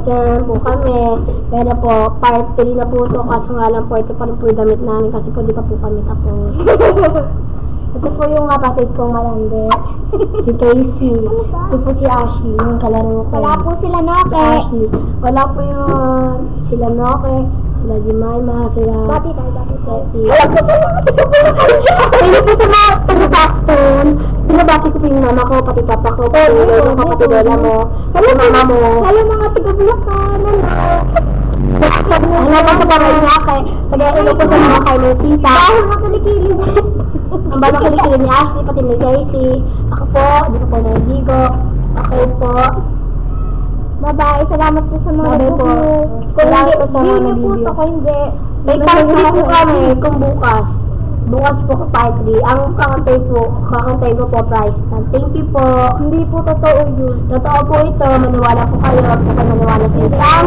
At po kami. Pero po, part 3 na po ito. Kaso nga lang po, ito pa rin po yung damit namin. Kasi po di pa po kami tapos. Ito po yung kapatid kong malandi. Si Casey. Ito po si Ashley, yung kalaro ko. Wala po sila Noke. Si Ashley. Wala po yung sila Noke, sila Jemima, sila... Bati tayo. Wala po sa mga taga-Bulacan. Wala po sa mga taga-Paxton. Pinabati ko po yung mama ko, pati papa ko, pati yung kapatid wala mo, pati mama mo. Hello mga taga-Bulacan. Ano po sa bahay niya kay taga-ilo po sa mga kay Mesita. Dahil makalikilin. Ang bago kilikili ni Ashley, pati ni Casey. Ako po, di ko po naligo. Okay po. Bye-bye. Salamat po sa mga Bye-bye po. Salamat po sa mga video. Ako hindi. May part 3 po kami kung bukas. Bukas po ko part 3. Ang kakantay ko po price tag. Thank you po. Hindi po totoo yun. Totoo po ito. Maniwala po kayo. Huwag po kayo maniwala sa isang.